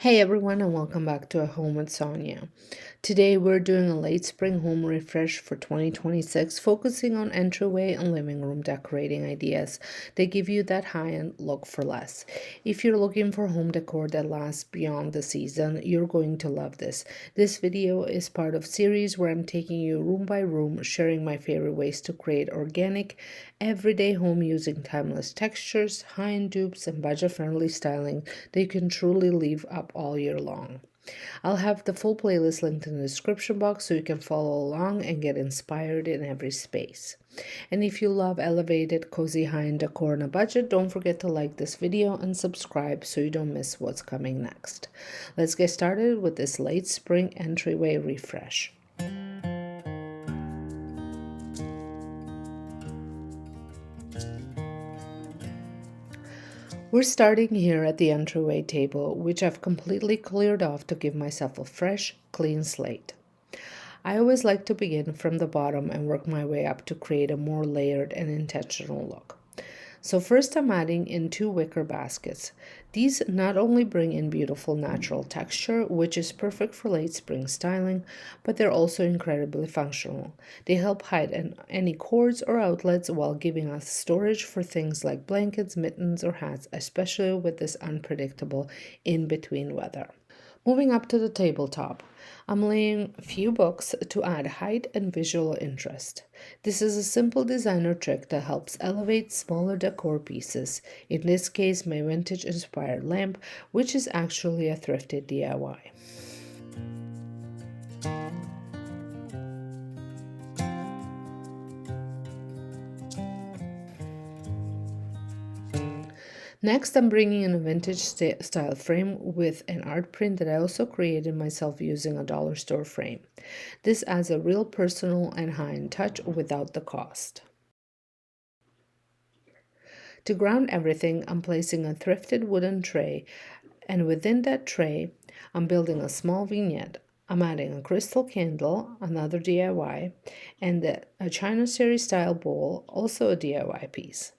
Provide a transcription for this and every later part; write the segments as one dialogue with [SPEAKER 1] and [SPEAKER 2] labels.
[SPEAKER 1] Hey everyone, and welcome back to A Home with Sonia. Today we're doing a late spring home refresh for 2026, focusing on entryway and living room decorating ideas. They give you that high-end look for less. If you're looking for home decor that lasts beyond the season, you're going to love this. This video is part of a series where I'm taking you room by room, sharing my favorite ways to create organic, everyday home using timeless textures, high-end dupes, and budget-friendly styling that you can truly leave up all year long. I'll have the full playlist linked in the description box so you can follow along and get inspired in every space. And if you love elevated, cozy high-end decor on a budget, don't forget to like this video and subscribe so you don't miss what's coming next. Let's get started with this late spring entryway refresh. We're starting here at the entryway table, which I've completely cleared off to give myself a fresh, clean slate. I always like to begin from the bottom and work my way up to create a more layered and intentional look. So first I'm adding in 2 wicker baskets. These not only bring in beautiful natural texture, which is perfect for late spring styling, but they're also incredibly functional. They help hide any cords or outlets while giving us storage for things like blankets, mittens, or hats, especially with this unpredictable in-between weather. Moving up to the tabletop, I'm laying a few books to add height and visual interest. This is a simple designer trick that helps elevate smaller decor pieces, in this case my vintage-inspired lamp, which is actually a thrifted DIY. Next, I'm bringing in a vintage style frame with an art print that I also created myself using a dollar store frame. This adds a real personal and high-end touch without the cost. To ground everything, I'm placing a thrifted wooden tray, and within that tray, I'm building a small vignette. I'm adding a crystal candle, another DIY, and a China series style bowl, also a DIY piece.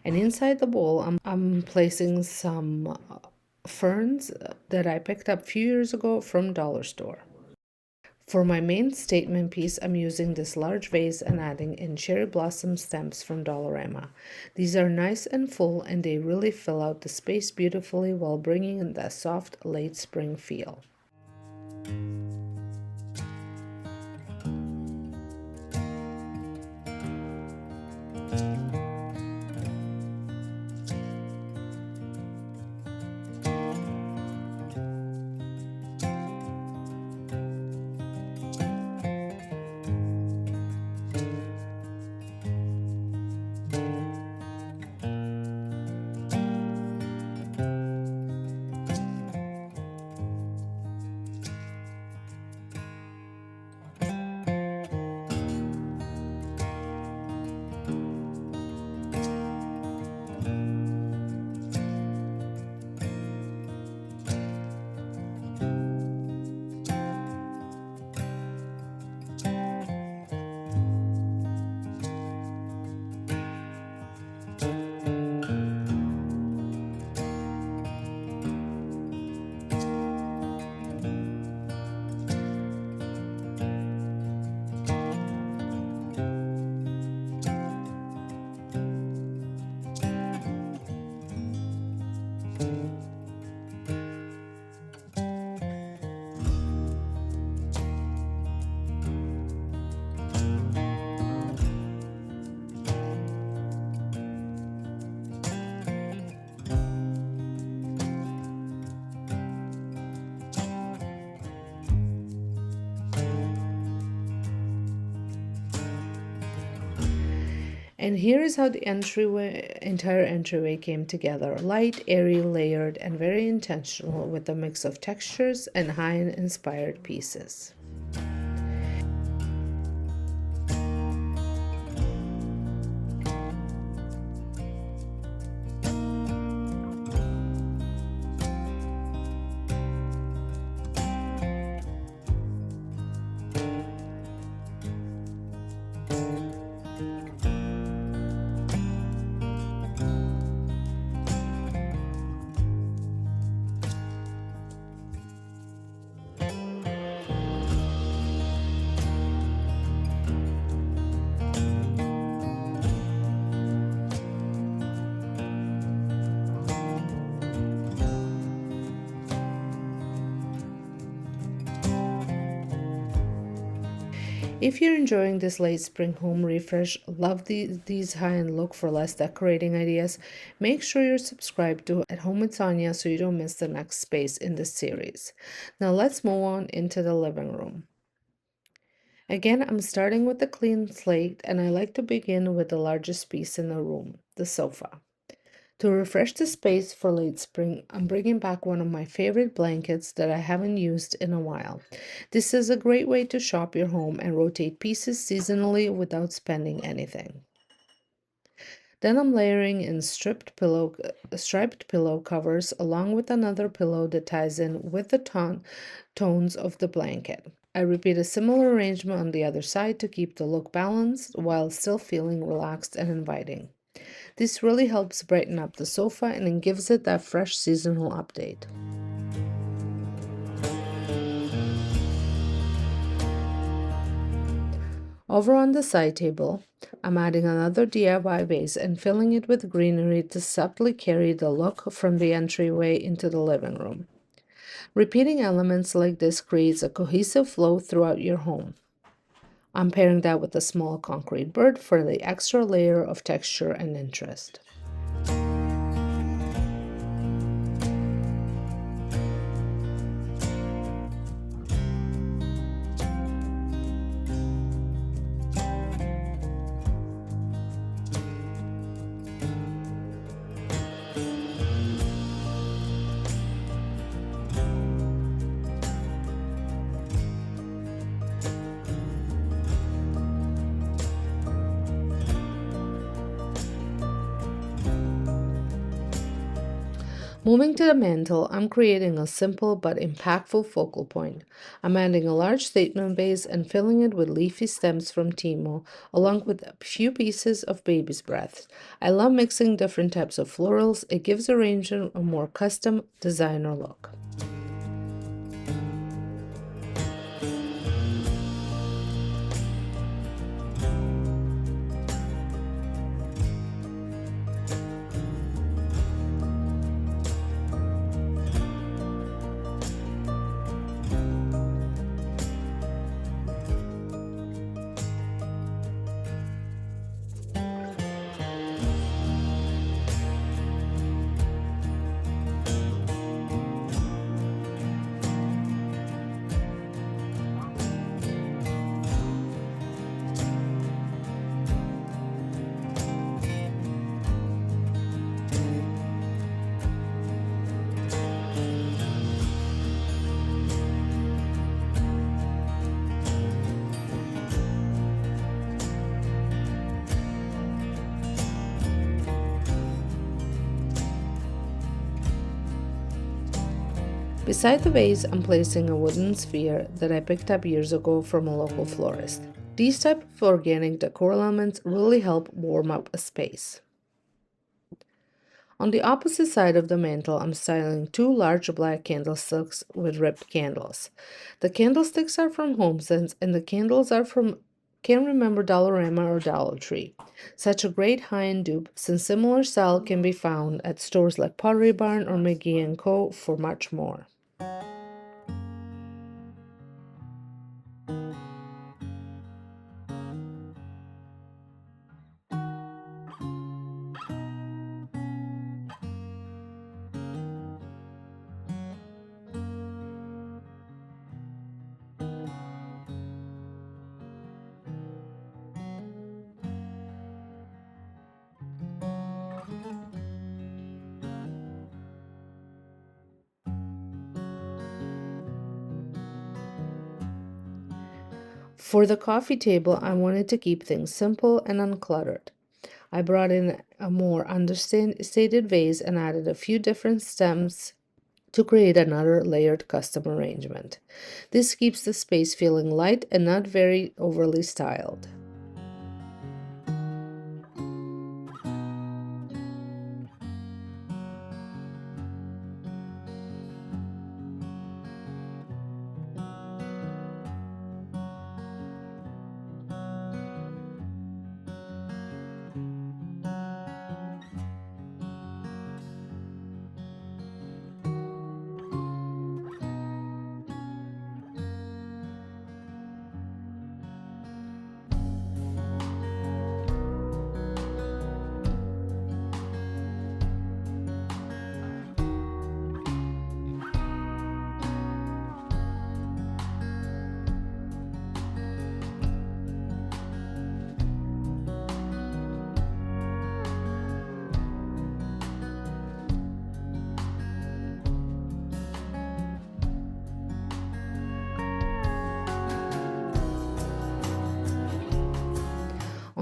[SPEAKER 1] And inside the bowl, I'm placing some ferns that I picked up a few years ago from dollar store. For my main statement piece, I'm using this large vase and adding in cherry blossom stems from Dollarama. These are nice and full, and they really fill out the space beautifully while bringing in that soft late spring feel. And here is how the entire entryway came together. Light, airy, layered, and very intentional with a mix of textures and high-end inspired pieces. If you're enjoying this late spring home refresh, love these high-end look for less decorating ideas, make sure you're subscribed to At Home with Sonia so you don't miss the next space in this series. Now let's move on into the living room. Again, I'm starting with a clean slate and I like to begin with the largest piece in the room, the sofa. To refresh the space for late spring, I'm bringing back one of my favorite blankets that I haven't used in a while. This is a great way to shop your home and rotate pieces seasonally without spending anything. Then I'm layering in striped pillow covers along with another pillow that ties in with the tones of the blanket. I repeat a similar arrangement on the other side to keep the look balanced while still feeling relaxed and inviting. This really helps brighten up the sofa and it gives it that fresh seasonal update. Over on the side table, I'm adding another DIY vase and filling it with greenery to subtly carry the look from the entryway into the living room. Repeating elements like this creates a cohesive flow throughout your home. I'm pairing that with a small concrete bird for the extra layer of texture and interest. Moving to the mantel, I'm creating a simple but impactful focal point. I'm adding a large statement vase and filling it with leafy stems from Timo, along with a few pieces of baby's breath. I love mixing different types of florals. It gives the arrangement a more custom designer look. Beside the vase, I'm placing a wooden sphere that I picked up years ago from a local florist. These type of organic decor elements really help warm up a space. On the opposite side of the mantel, I'm styling two large black candlesticks with ribbed candles. The candlesticks are from HomeSense and the candles are from, can't remember, Dollarama or Dollar Tree. Such a great high-end dupe since similar style can be found at stores like Pottery Barn or McGee & Co. for much more. For the coffee table, I wanted to keep things simple and uncluttered. I brought in a more understated vase and added a few different stems to create another layered custom arrangement. This keeps the space feeling light and not very overly styled.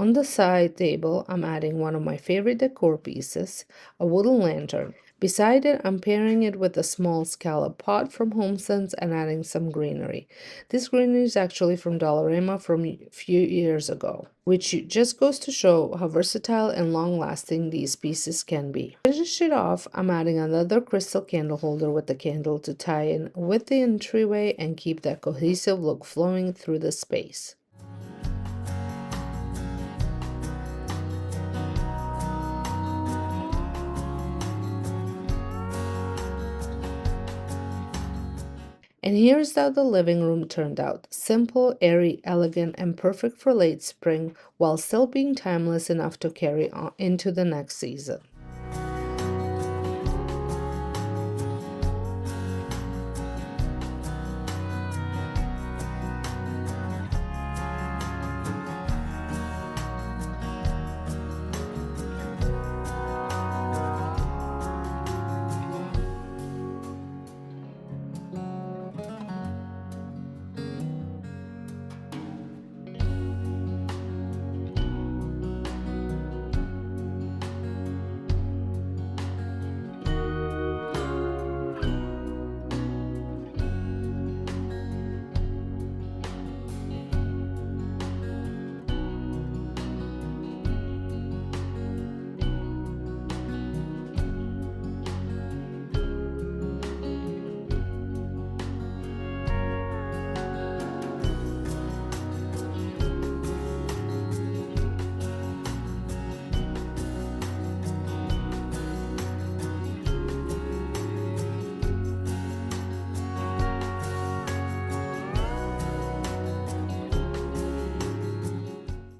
[SPEAKER 1] On the side table, I'm adding one of my favorite decor pieces, a wooden lantern. Beside it, I'm pairing it with a small scallop pot from HomeSense and adding some greenery. This greenery is actually from Dollarama from a few years ago, which just goes to show how versatile and long-lasting these pieces can be. To finish it off, I'm adding another crystal candle holder with the candle to tie in with the entryway and keep that cohesive look flowing through the space. And here's how the living room turned out. Simple, airy, elegant, and perfect for late spring, while still being timeless enough to carry on into the next season.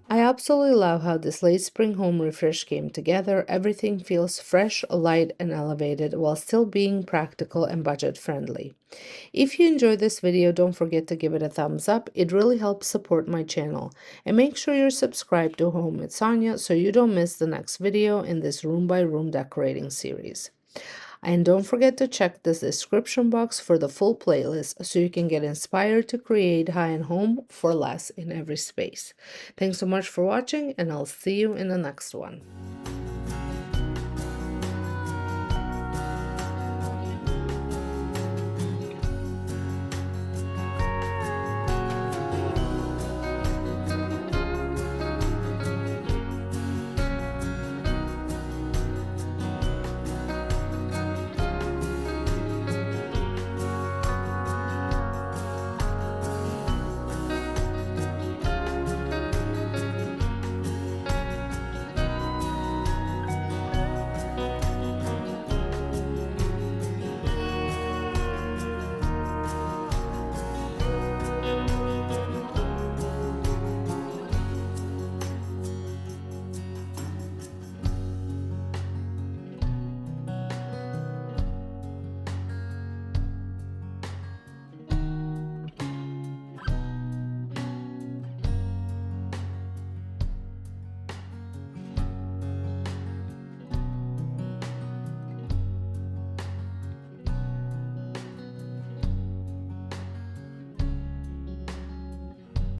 [SPEAKER 1] I absolutely love how this late spring home refresh came together. Everything feels fresh, light, and elevated while still being practical and budget friendly. If you enjoyed this video, don't forget to give it a thumbs up. It really helps support my channel. And make sure you're subscribed to Home with Sonia so you don't miss the next video in this room by room decorating series. And don't forget to check the description box for the full playlist so you can get inspired to create high-end home for less in every space. Thanks so much for watching, and I'll see you in the next one.